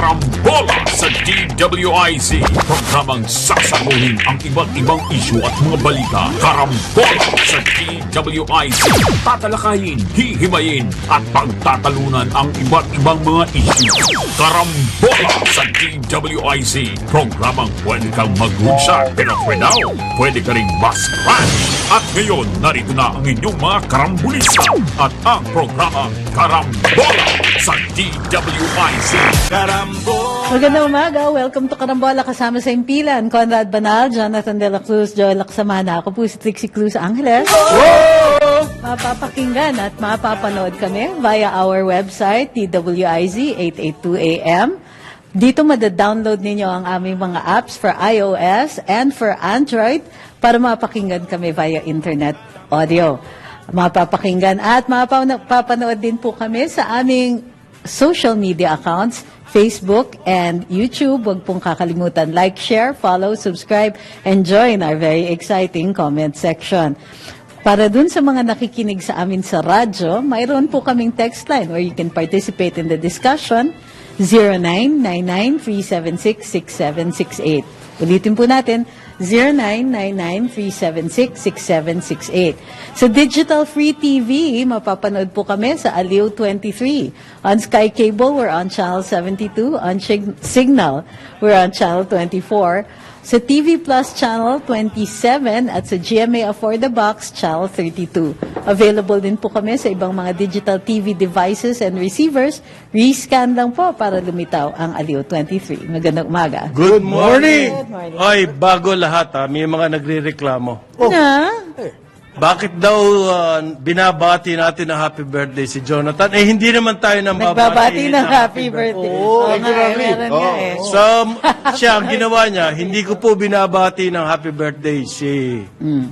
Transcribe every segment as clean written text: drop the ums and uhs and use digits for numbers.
Karambola sa DWIZ. Programang sasaguhin ang iba't ibang isyu at mga balita. Karambola sa DWIZ. Tatalakayin, hihimayin at pagtatalunan ang iba't ibang mga isyu. Karambola sa DWIZ. Programang pwede kang mag-good pero for now, pwede ka rin mas-crash. At ngayon, narito na ang inyong mga karambulista at ang programang Karambola sa DWIZ. Magandang umaga. Welcome to Karambola. Kasama sa impilan, Conrad Banal, Jonathan De La Cruz, Joel Laksamana. Ako po si Trixie Cruz Angeles. Mapapakinggan at mapapanood kami via our website, TWIZ 882 AM. Dito madadownload ninyo ang aming mga apps for iOS and for Android para mapakinggan kami via internet audio. Mapapakinggan at mapapanood din po kami sa aming social media accounts, Facebook and YouTube. Huwag pong kakalimutan like, share, follow, subscribe, and join our very exciting comment section. Para dun sa mga nakikinig sa amin sa radyo, mayroon po kaming text line where you can participate in the discussion, 0999-376-6768. Ulitin po natin, 0999-376-6768. Sa Digital Free TV, mapapanood po kami sa Aliw 23. On Sky Cable, we're on Channel 72. On Signal, we're on Channel 24. Sa TV Plus Channel 27 at sa GMA Afford the Box Channel 32. Available din po kami sa ibang mga digital TV devices and receivers. Rescan lang po para lumitaw ang Aliw 23. Magandang umaga. Good morning! Good morning. Ay, bago lahat may mga nagre-reklamo. Na? Bakit daw binabati natin ng happy birthday si Jonathan? Hindi naman tayo nang Nagbabati ng happy birthday. Oo, meron nga eh. So, siya, ang ginawa niya, hindi ko po binabati ng happy birthday si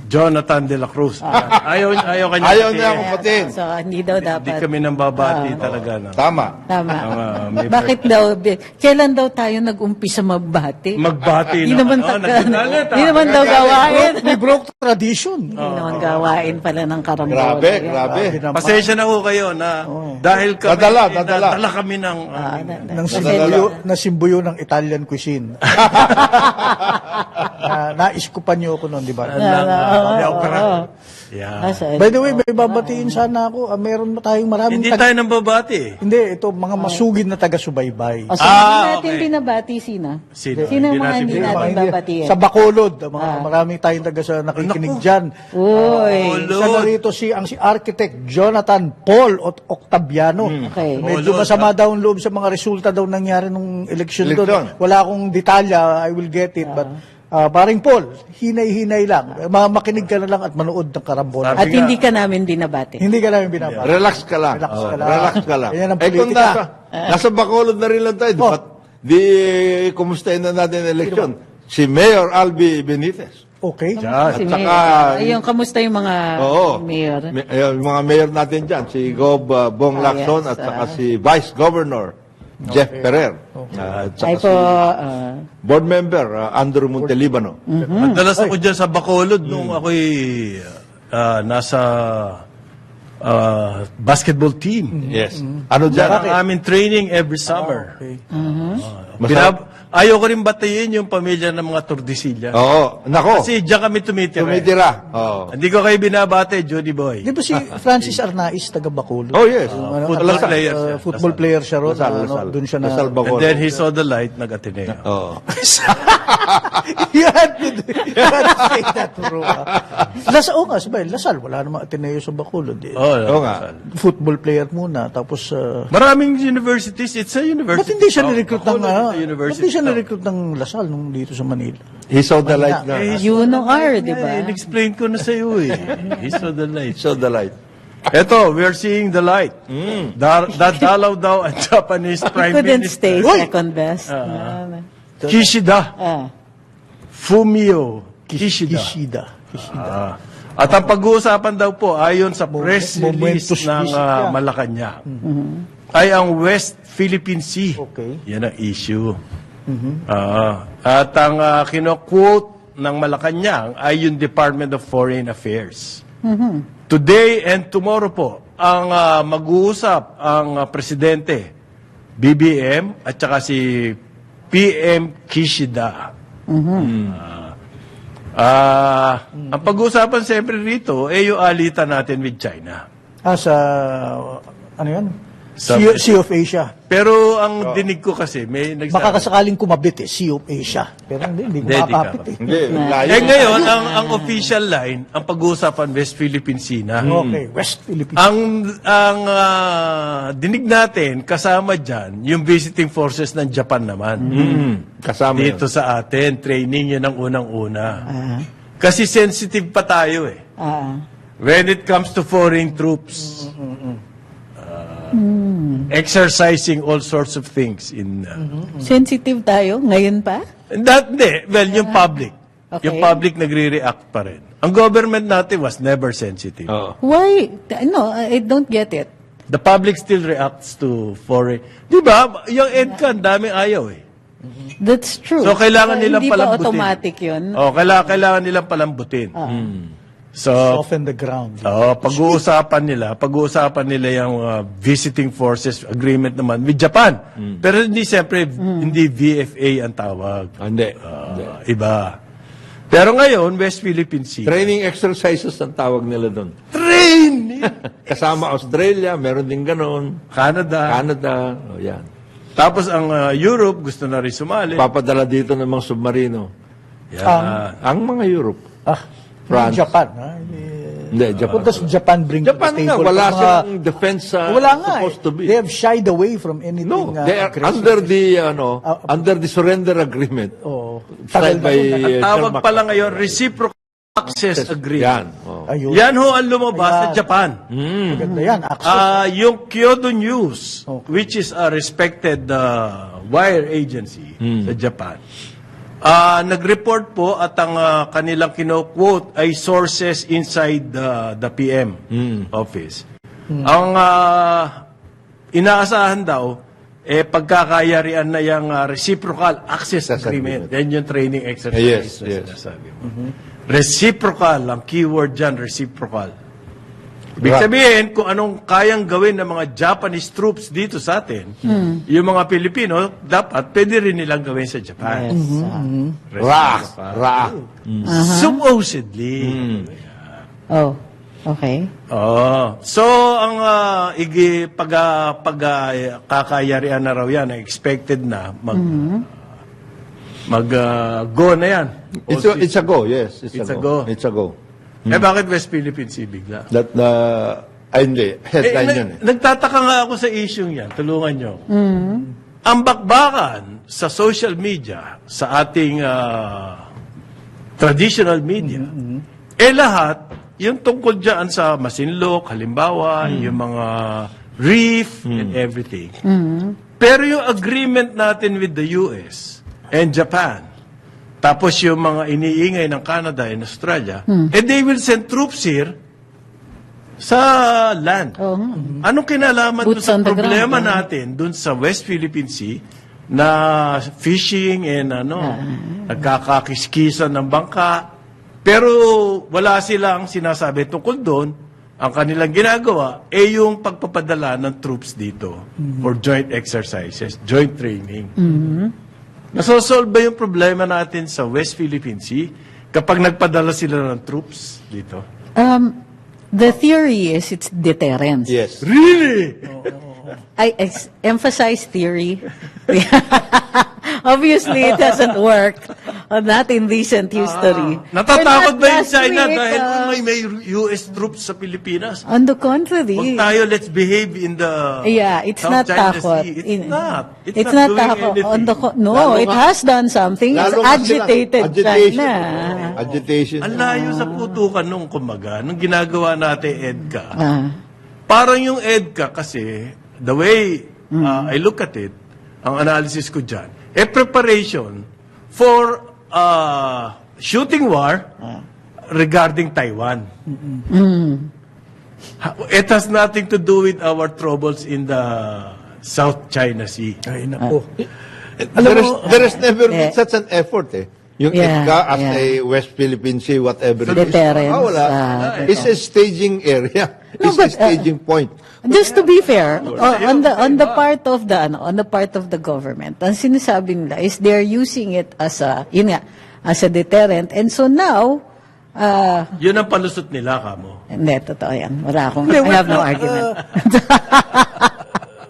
Jonathan De La Cruz. Ayaw kanya. Ayaw niya akong patin. So, hindi daw Hindi dapat. kami nang babati talaga. No? Tama. Tama. may Bakit daw, kailan daw tayo nag-umpisa magbati? Magbati Hindi na. naman nagagalit, Hindi naman daw gawain. We broke tradition. Hindi naman gawain pala ng karambola. Grabe. Pasensya na ho kayo na dahil kami, Nadala. nadala kami ng Nang simbuyo ng Italian cuisine. Nais ko pa niyo ako noon, di ba? Yeah. By the way, may babatiin sana ako. Meron tayong maraming Hindi tayo nang babati. Hindi, ito, mga masugid na taga-subaybay. O, so, hindi natin binabati sina? Sino? Sino ang mga Hindi hindi natin natin babatiin? Sa Bacolod, maraming tayong taga sa nakikinig dyan. Uy. Isa na rito si Architect Jonathan Paul Octaviano. Okay. Medyo masama daw ang loob sa mga resulta daw nangyari nung eleksyon doon. Wala akong detalya, I will get it. But paring Paul, hinay-hinay lang. Makinig ka na lang at manood ng karambola. At hindi ka namin binabati. Hindi ka namin binabati. Relax ka lang. Relax ka lang. Yan ang Kung politika. nasa Bacolod na rin lang tayo, di kumustahin na natin ang eleksyon. Si Mayor Albi Benitez. Okay. At Si saka, Mayor. Ayun, kamusta yung mga mayor? yung mga mayor natin dyan, si Gob Bong Lacson yes, at saka si Vice Governor Jeff Ferrer. At Ay saka po, si Board Member Andrew Montelibano. Madalas ako dyan sa Bacolod nung ako'y nasa basketball team. Yes. Ano dyan? Ang aming training every summer. Masarap. Ayaw ko rin batayin yung pamilya ng mga Tordesillas. Oo. Nako. Kasi dyan kami tumitira. Tumitira. Oo. Hindi ko kayo binabate, Jody Boy. Di ba si Francis Arnaiz, taga Bacolod? Oh, yes. Football player siya. Football player siya ron. Lasal. Doon siya na... Lasal And Bacolod. then he saw the light, nag-Ateneo. Oo. You had to say that, bro. Lasal, wala namang Ateneo sa Bacolod. Eh. Oo nga. Football player muna, tapos... Maraming universities. It's a university. ba't hindi siya nirecruit ng... Bacolod is a ba't university. hindi siya nirecruit ng Lasal nung dito sa Manila? He saw the light na. UNOR, di ba? In-explain ko na sa iyo eh. He saw the light. He saw the light. Eto, we are seeing the light. Dadalaw daw ang Japanese He Prime couldn't Minister. stay Uy! second best. Kishida. Fumio Kishida. Kishida. At ang pag-uusapan daw po, ayon sa press release Momentous ng visit yan. Malacanang, ay ang West Philippine Sea. Okay. Yan ang issue. At ang kino-quote ng Malacanang ay yung Department of Foreign Affairs. Today and tomorrow po, ang mag-uusap ang presidente BBM at saka si PM Kishida. Ang pag-uusapan siyempre rito yung alitan natin with China. Sa, ano yan? Sa- Sea of Asia. Pero ang dinig ko kasi, may Baka kasakaling kumabit Sea of Asia. Pero hindi Hindi, makakapit di Hindi, layo. ngayon, ang official line, ang pag-uusapan West Philippine Sea na. Okay, West Philippines. Ang dinig natin, kasama dyan, yung visiting forces ng Japan naman. Kasama Dito sa atin, training yun ang unang-una. Kasi sensitive pa tayo eh. When it comes to foreign troops, exercising all sorts of things in... Sensitive tayo ngayon pa? Hindi. Well, yung public. Okay. Yung public nagre-react pa rin. Ang government natin was never sensitive. Oo. Why? No, I don't get it. The public still reacts to foreign... Di ba? Yung EDCA, ang daming ayaw eh. That's true. So, kailangan nilang Hindi palambutin. pa automatic yun. Oh, kailangan nilang palambutin. So, Soften the ground. pag-uusapan nila yung visiting forces agreement naman with Japan. Pero hindi siyempre, hindi VFA ang tawag. Hindi. Iba. Pero ngayon, West Philippine Sea. Training exercises ang tawag nila doon. Training! Kasama Australia, meron din ganon. Canada. Yan. Tapos ang Europe, gusto na rin sumali. Papadala dito ng mga submarino. Yan. Ang mga Europe. France. Japan. Hindi, Japan. What does Japan bring Japan to the nga, table? wala Mga- silang defense Wala nga supposed to be. They have shied away from anything. No, they are aggressive. under the surrender agreement. Tagal Signed na by yun. Ang tawag Sir pala Mac- ngayon, reciprocal access Yan. agreement. Ayun. Yan ho ang lumabas sa Ayan. Japan. Maganda yan. Access. Yung Kyodo News, which is a respected wire agency sa Japan, nag-report po at ang kanilang kino-quote ay sources inside the PM office. Ang inaasahan daw, pagkakayarian na yung reciprocal access agreement. Yan yung training exercise. Yes, na yes. sinasabi mo. Reciprocal, ang keyword dyan, reciprocal. Ibig sabihin, kung anong kayang gawin ng mga Japanese troops dito sa atin, yung mga Pilipino, dapat pwede rin nilang gawin sa Japan. Ra. Supposedly. Oh, okay. So, ang kakayarian na raw yan, expected na, go na yan. It's a go, yes. It's a go. go. It's a go. Bakit West Philippine Sea bigla? Hindi. Headline yun eh. Nagtataka nga ako sa issue yan. Tulungan nyo. Ang bakbakan sa social media, sa ating traditional media, lahat, yung tungkol dyan sa Masinloc, halimbawa, yung mga reef and everything. Pero yung agreement natin with the US and Japan, tapos yung mga iniingay ng Canada and Australia, they will send troops here sa land. Anong kinalaman dun Boots sa on the problema ground, natin dun sa West Philippine Sea na fishing and nagkakakiskisan ng bangka, pero wala silang sinasabi tungkol doon. Ang kanilang ginagawa yung pagpapadala ng troops dito for joint exercises, joint training. Nasosolve ba yung problema natin sa West Philippine Sea kapag nagpadala sila ng troops dito? The theory is it's deterrence. Yes. Really? I emphasize theory. Obviously, it doesn't work. Not in recent history. Natatakot ba yung Last China week, dahil may US troops sa Pilipinas? On the contrary. Huwag tayo, let's behave in the It's South not China takot. Sea. It's not. It's not doing takot. anything. No, Lalo it nga- has done something. It's Lalo nga agitated silang- agitation. China. Agitation. Ang layo sa putukan nung kumbaga, nung ginagawa natin EDCA. Ah. Parang yung EDCA kasi, the way I look at it, ang analysis ko dyan, preparation for shooting war regarding Taiwan. It has nothing to do with our troubles in the South China Sea. Ay, naku. There has never been such an effort eh. Yung Yeah, EDCA as yeah. a West Philippine Sea, whatever it is. Deterrence, Wala. It's a staging area. No, It's but, a staging point Just to be fair, on the part of the government, ang sinasabi nila is they're using it as a deterrent. And so now, Yun ang palusot nila, kamo. hindi, totoo yan. Wala akong, Hindi, I have no argument.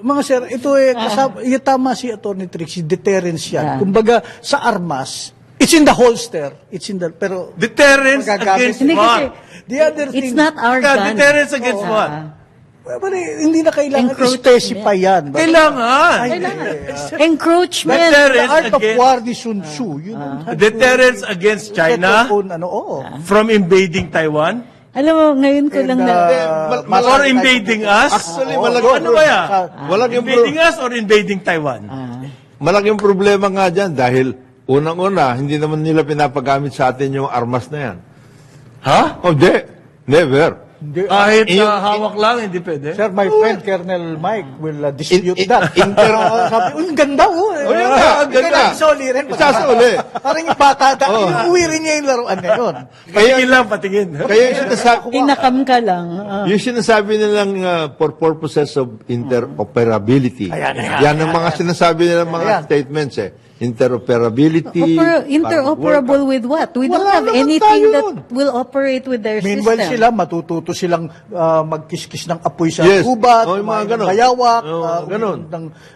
Mga sir, ito yung tama si Atty. Trixie, deterrence yan. Kumbaga, sa armas, it's in the holster. Pero, Deterrence magagamit. against Hindi kasi, what? the other it's thing, not our gun. Deterrence against what? well, hindi na kailangan Encroachment. specify yan. Kailangan. Encroachment. The Deterrence art of against, war ni Sun Tzu. You don't have deterrence against to set China your own, from invading Taiwan Alam mo, ngayon ko lang na, or invading us. Actually, Ano ba yan? Walang Invading us or invading Taiwan? malaking problema nga dyan dahil unang-una, hindi naman nila pinapagamit sa atin yung armas na yan. Ha? Oh, never. Kahit Yung- hawak lang, hindi pwede. Sir, my friend Colonel Mike will dispute In- that. Sabi, ang ganda oh. yun nga, ang ganda. Isoli rin. Isasoli. Parang yung bata, inuwi rin niya yung laruan na yun. Patingin lang, patingin. Kaya yung sinasabi, inakam ka lang. yung sinasabi nilang for purposes of interoperability. Yan ang mga sinasabi nilang mga Ayan. statements Interoperability. Interoperable with what? We don't Wala have naman anything tayo that nun. will operate with their Meanwhile system. sila, matututo silang magkiskis ng apoy sa Yes. gubat, Oh, yung mga kumain ng ganon. bayawak, Oh, ganon.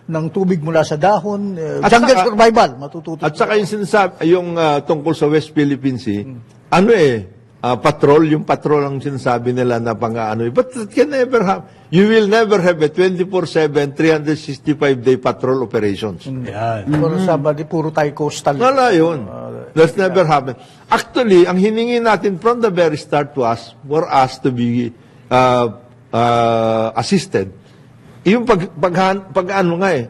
ng tubig mula sa dahon, At jungle saka- survival, matututo. At saka yung sinasabi, yung tungkol sa West Philippine Sea, patrol, yung patrol ang sinasabi nila na pang-ano. But it can never have, you will never have a 24/7, 365-day patrol operations. Yan. Pero sabadi, puro tayo coastal. Wala yun. That's never happened. Actually, ang hiningi natin from the very start to us, for us to be assisted, yung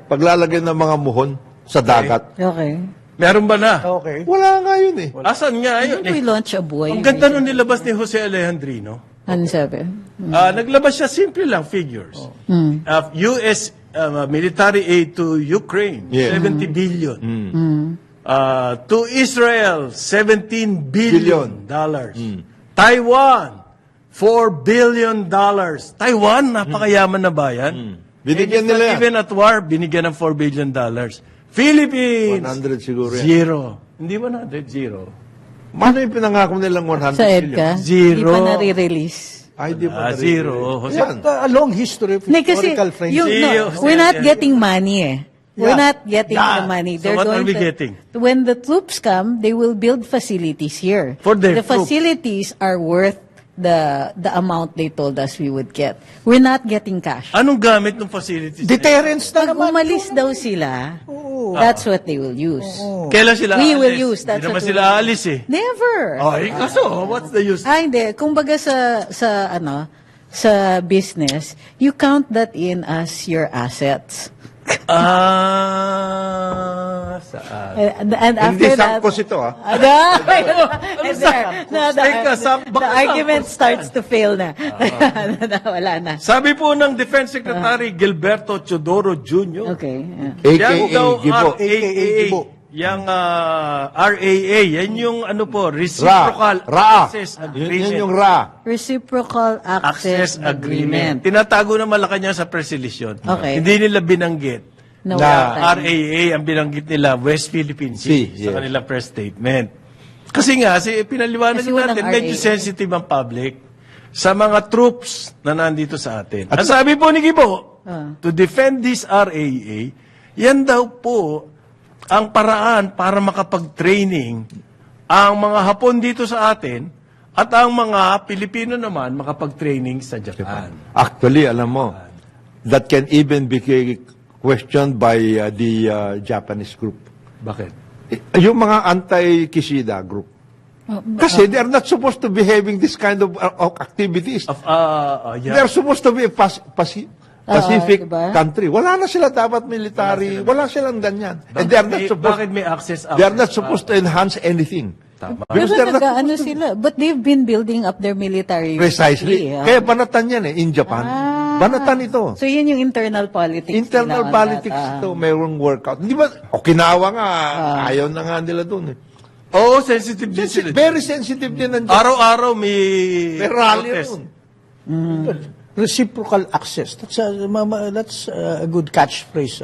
paglalagay ng mga muhon sa dagat. Okay. Meron ba na? Okay. Wala nga yun eh. Asan nga yun Didn't we launch a buoy? Ang ganda nung nilabas ni Jose Alejandrino. Ano sabi? Naglabas siya simple lang figures. US military aid to Ukraine, Yeah. 70 billion. To Israel, 17 billion dollars. Taiwan, 4 billion dollars. Taiwan, napakayaman na bayan. Binigyan And it's nila not yan. even at war, binigyan ng 4 billion dollars. Philippines, 100 siguro yan. zero. Hindi 100, zero. Ano yung pinangako nilang 100 Sa billion? EDCA? Zero. Di pa nare-release. Ay, di pa naririnig. Zero. Jose. Yan. A long history of Hindi kasi, historical friendship. we're not getting money eh. We're Yeah. not getting the money. So what are we getting? When the troops come, they will build facilities here. For their the troops. facilities are worth the amount they told us we would get. We're not getting cash. Anong gamit ng facilities? Deterrence na Pag naman. umalis daw sila, that's what they will use. Kailan sila We aalis? will use. That's Hindi naman what sila we will aalis eh. Never. Ay, kaso, what's the use? Hindi. Kumbaga sa business, you count that in as your assets. Saan? And Hindi after that, saktos ito Teka, the argument starts to fail na. Wala na. Sabi po ng Defense Secretary Gilberto Teodoro Jr. Okay. yeah. Yan daw Gibo. Gibo. Yang RAA, yan yung ano po, Reciprocal Ra. Access Yun Agreement. yung Ra. Reciprocal access, agreement. Tinatago ng Malacanang sa presilisyon. Okay. Hindi nila binanggit. No, Na wala tayo. RAA ang binanggit nila West Philippine Sea Sea, sa yes. kanilang press statement. Kasi nga, pinaliwanag Kasi walang natin, medyo RAA. sensitive ang public sa mga troops na nandito sa atin. At sabi po ni Gibo, to defend this RAA, yan daw po ang paraan para makapag-training ang mga Hapon dito sa atin at ang mga Pilipino naman makapag-training sa Japan. Actually, alam mo, that can even be questioned by the Japanese group. Bakit? Yung mga anti-Kishida group. Kasi they are not supposed to be having this kind of activities. They Yeah. are supposed to be a Pacific diba? country. Wala na sila dapat military. Wala silang ganyan. And they are not supposed, Bakit may access? they are not supposed to enhance anything. Tama. Because Pero they're not nag-ano sila, but they've been building up their military. precisely. recently, Kaya banatan yan in Japan. Banatan ito. So yun yung internal politics. Internal nila on politics that, ito, mayroong workout. Di ba, Okinawa nga, ayaw na nga nila doon eh. Oo, sensitive din sila. Very sensitive din ang Japan. Araw-araw may May rally protest. doon. Reciprocal access. That's a good catchphrase.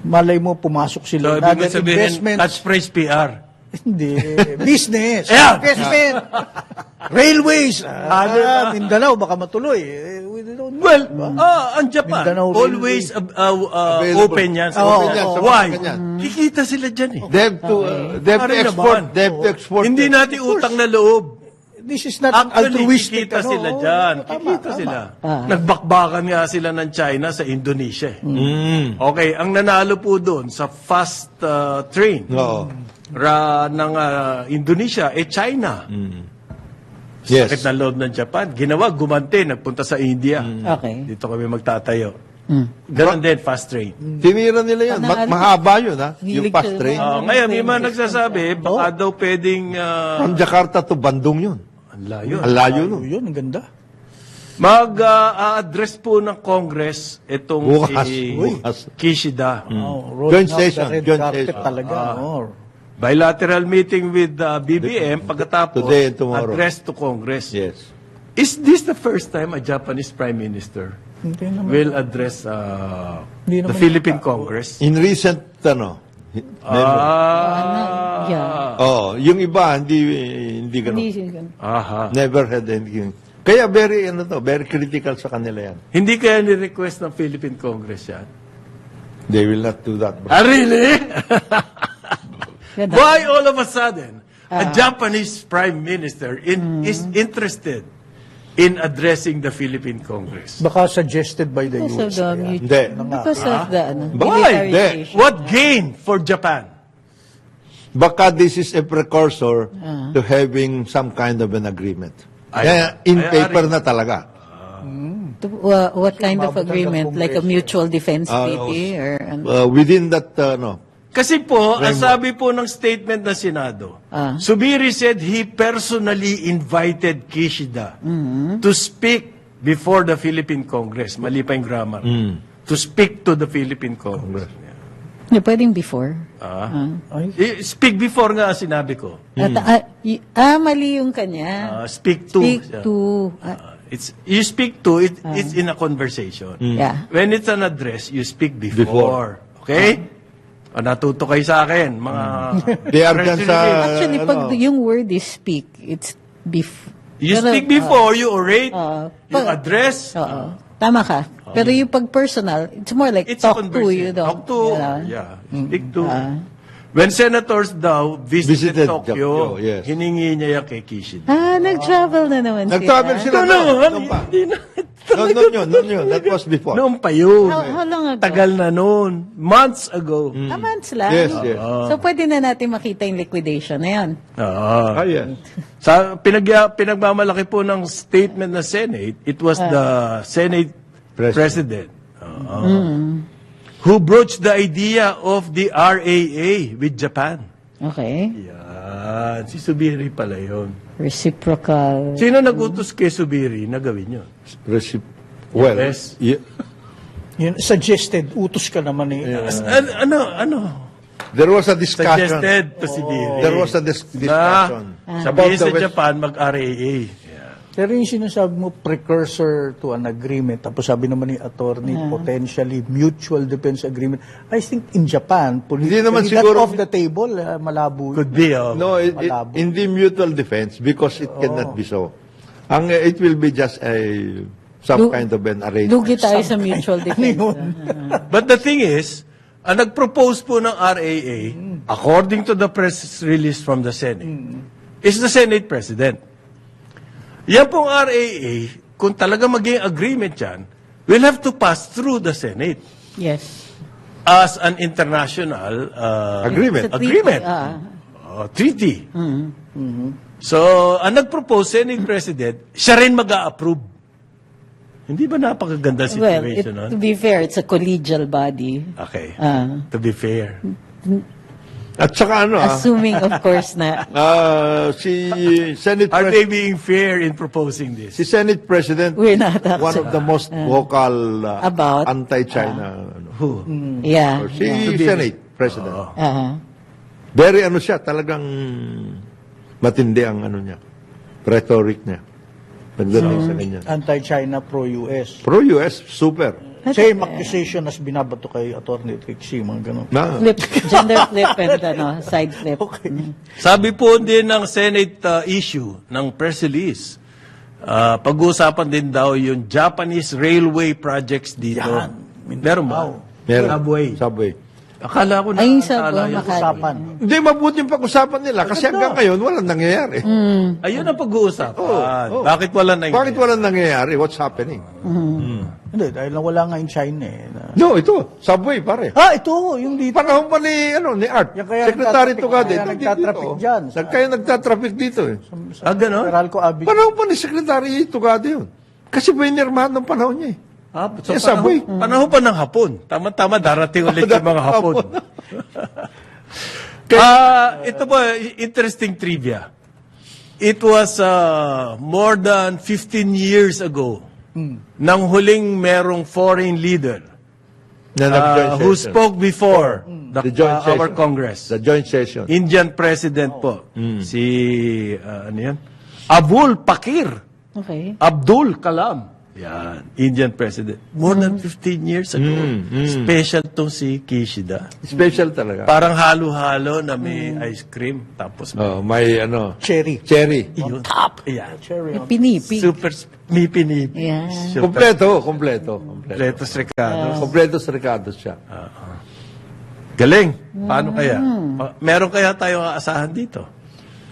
Malay mo, pumasok So, sila. ibig mo sabihin, catchphrase PR. Hindi. Business. Ayan. Investment. Railways. Mindanao, baka matuloy. We don't know. Well, ang Japan, Mindanao always Available. open yan. Open yan sa Why? mga ganyan. Kikita sila dyan eh. They have to, they have to Pare export. naman. They have to export. Hindi natin utang na loob. This is not an Actually, altruistic. kikita sila dyan. Kikita sila. Nagbakbakan nga sila ng China sa Indonesia. Okay, ang nanalo po doon sa fast train Oo. ng Indonesia, China. Yes. Sakit na loob ng Japan. Ginawa, gumanti, nagpunta sa India. Okay. Dito kami magtatayo. Ganon din, fast train. Tinira nila yan. Mahaba yun, ha? Yung Hilig fast ka train. naman. Ngayon, may mga nagsasabi, baka daw pwedeng... From Jakarta to Bandung yun. ang layo. Ang layo nun. Yun, ang ganda. Mag-address po ng Congress itong Bukas. si Bukas. Kishida. Rolling Joint out session, the red joint carpet session. talaga. Bilateral meeting with BBM pagkatapos Today and tomorrow. address to Congress. Yes. Is this the first time a Japanese Prime Minister Hindi naman. will address Hindi the naman Philippine Congress? In recent, never. Yeah. Oh, yung iba, hindi ganun. Aha. Never had anything. Kaya very critical sa kanila yan. Hindi kaya ni-request ng Philippine Congress yan? They will not do that. Bro. Really? Ganda. Why all of a sudden a Japanese Prime Minister is interested in addressing the Philippine Congress? Baka suggested by the Because of US. the Hindi. because of the Why? militarization. What gain for Japan? Baka this is a precursor to having some kind of an agreement. Kaya in paper na talaga. What kind of Sumabot hanggang agreement? Like a Kongreso. mutual defense treaty or Within that, Kasi po, ang sabi po ng statement ng Senado, Subiri said he personally invited Kishida to speak before the Philippine Congress. Mali pa yung grammar. To speak to the Philippine Congress. Hindi, pwedeng before. Speak before nga ang sinabi ko. At, mali yung kanya. Speak to. Speak to. You speak to, it's in a conversation. Yeah. When it's an address, you speak before. Okay? Natuto kayo sa akin, mga... they are dyan sa... Actually, pag yung word is speak, it's You speak before, you orate, you pag- address. Oo. Tama ka. Pero yung pag personal, it's more like It's a talk to you. conversation. Talk to, Yeah. speak to. When senators daw visited Visited Tokyo, Tokyo, yes. hiningi niya yung kay Kishida. Nag-travel na naman Nag-travel sila. Noon pa. Hindi na. Noon yun. That was before. Noon pa yun. How long ago? Tagal na noon. Months ago. Months lang. Yes, yes. So, pwede na natin makita yung liquidation na yan. Oo. Yes. Sa pinagmamalaki po ng statement ng Senate, it was the Senate President, who broached the idea of the RAA with Japan. Okay. Yan. Si Subiri pala yun. Reciprocal. Sino nagutos kay Subiri na gawin yun? Well, Yes. Yun, suggested, utos ka naman eh. Ano? there was a discussion. Suggested to Subiri. There was a discussion. Sabihin sa the West- Japan, mag-RAA. Pero yung sinasabi mo, precursor to an agreement, tapos sabi naman ni attorney, potentially mutual defense agreement. I think in Japan, politically, naman that's siguro- off the table, malabo. Could be, oh. No, Malabo. hindi mutual defense because it cannot be so. It will be just some kind of an arrangement. Lugi tayo sa mutual defense. But the thing is, ang nag-propose po ng RAA, according to the press release from the Senate, is the Senate President. Yan pong RAA, kung talaga maging agreement yan, will have to pass through the Senate Yes. as an international Agreement. Sa treaty, agreement. Treaty. So, ang nag-propose Senate President, siya rin mag-a-approve. Hindi ba napakaganda Well, situation nun? to be fair, it's a collegial body. Okay. Ah. To be fair. At saka Assuming, of course, na si Senate Are President, they being fair in proposing this? si Senate President, we're not one of the most vocal About? anti-China. Who? yeah. Si Senate President. Very siya, talagang matindi ang niya, rhetoric niya. Pagdating sa ganyan. Anti-China, pro-US. Pro-US, super. Same accusation as binabato kay Atty. Trixie, mga ganun. Na, Flip, gender flip and side flip. Sabi po din ng Senate issue ng press release, pag-uusapan din daw yung Japanese railway projects dito. Yan. Meron ba? meron. Subway. Akala ko na Ay, sa akala yun. Makati. Usapan. Hindi, mabuti yung pag-usapan nila kasi hanggang ngayon walang nangyayari. Ayun ang pag-uusapan. Oo. Bakit wala na Bakit walang nangyayari? What's happening? Hindi, dahil wala nga in China eh. No, ito, subway, pare. Ito, yung dito. Panahon pa ni Art. Yan kaya Secretary nagtatraffic- Tugade. kaya nagtatraffic dyan. Kaya nagtatraffic dito eh. Ganon? Meralco Avenue. Panahon pa ni Secretary Tugade yun. Kasi binirmahan ng panahon niya eh. So Yes, subway. panahon pa ng hapon. Tama-tama, darating ulit yung mga hapon. Ito po, interesting trivia. It was more than 15 years ago nang huling merong foreign leader Na nag-joint who session. spoke before The joint our session. Congress. The joint session. Indian president po. Si, ano yan? Abul Pakir. Okay. Abdul Kalam. Yan. Indian president. More than 15 years ago. Special to si Kishida. Special talaga. Parang halo-halo na may ice cream. Tapos May ano, Cherry. cherry. yun. Top. Yan. Cherry. Pinipi. Super may pinipi. Yeah. Super. Kompleto. Letos Ricardo. Kompletos Ricardo siya. Galing. Paano kaya? Meron kaya tayong aasahan dito?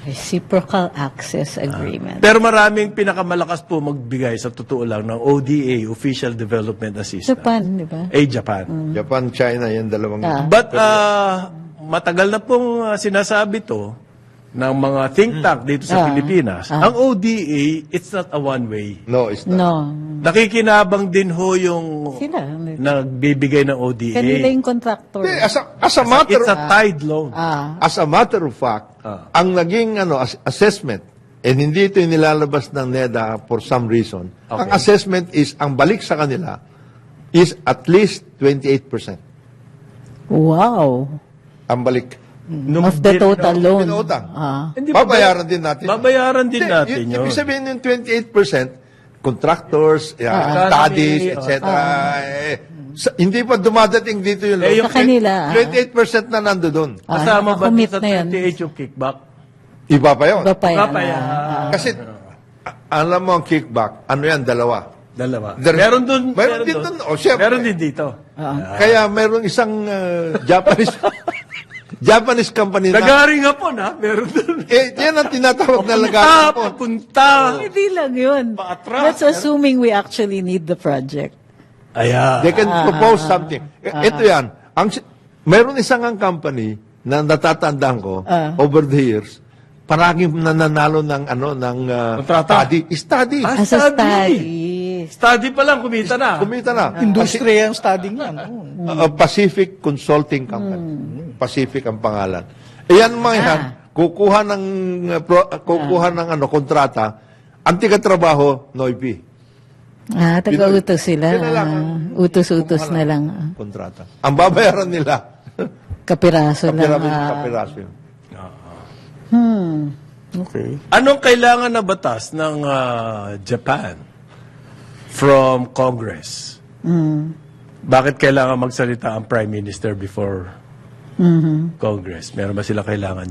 Reciprocal Access Agreement. Pero maraming pinakamalakas po magbigay sa totoo lang ng ODA, Official Development Assistance. Japan, di ba? Japan. Japan, China, yan dalawang. But matagal na pong sinasabi to ng mga think tank dito sa Pilipinas. Ang ODA, it's not a one-way. No, it's not. No. Nakikinabang din ho yung Sila. nagbibigay ng ODA. Kanila yung contractor. Eh, as a matter It's a tied loan. As a matter of fact, ang naging assessment, and hindi ito yung nilalabas ng NEDA for some reason, ang assessment is, ang balik sa kanila is at least 28%. Wow. Ang balik. Of the total loan. Pinautang. Hindi ba- Babayaran din natin. Babayaran din Hindi, natin yun. Ibig sabihin yung 28%, contractors, studies, etc. Hindi pa dumadating dito yung loan. Sa kanila, 28% na nando doon. Kasama ba nakakommit sa na yan. 28 yung kickback? Iba pa yun. Iba pa yan. Iba pa yan. Kasi, alam mo ang kickback, ano yan, dalawa. Dalawa. There- Meron dun. Meron din dun. O, syempre. Meron din dito. Kaya merong isang Japanese company na, Lagaring hapon, ha? Meron dun. yan ang tinatawag na lagaring Papunta, po. papunta. Hindi lang yun. Paatras. That's assuming we actually need the project. Ayan. They can propose something. Ito yan. Meron isang ang company na natatandaan ko over the years, paraging nananalo ng Kontrata. study. Ah, As a study. study. Study pa lang, kumita na. Kumita na. Industriya yung studying yan. Pacific Consulting Company. Pacific ang pangalan. Yan mga yan, kukuha ng kontrata, ang tiga-trabaho, Noipi. Taga-utos sila. Sila lang. Utos-utos na lang. Kontrata. Ang babayaran nila, Kapiraso lang. kapiraso yun. Okay. Anong kailangan na batas ng Japan from Congress? Bakit kailangan magsalita ang Prime Minister before Congress? Meron ba sila kailangan?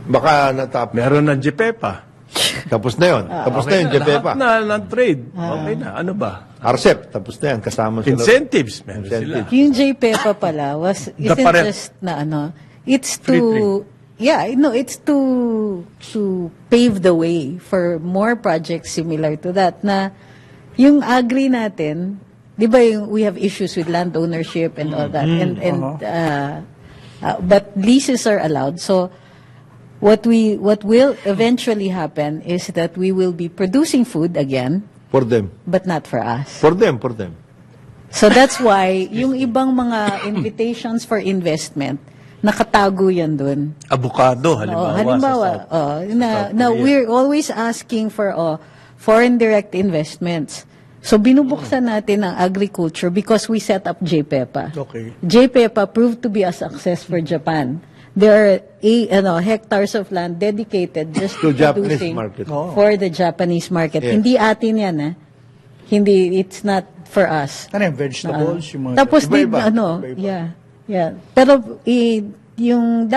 Baka natapos. Meron ng JPEPA. Tapos na yun. Tapos na yun, JPEPA. Lahat na ng trade. Okay na. Ano ba? RCEP, tapos na yan. Kasama sila. Incentives. Meron sila. Yung JPEPA pala isn't parent. just na it's Free to, it's to pave the way for more projects similar to that na yung agri natin, di ba we have issues with land ownership and all that, but leases are allowed. So what will eventually happen is that we will be producing food again, For them. but not for us. For them. So that's why yung ibang mga invitations for investment, nakatago yan dun. Avocado, halimbawa. Na we're always asking for foreign direct investments. So binubuksan natin ang agriculture because we set up JPEPA. Okay. JPEPA proved to be a success for Japan. there are hectares of land dedicated just To to Japanese producing market. for the Japanese market. Yes. Hindi atin yan, Hindi, it's not for us. Ano yung vegetables? Yung mga Tapos Iba-iba. yeah. Pero yung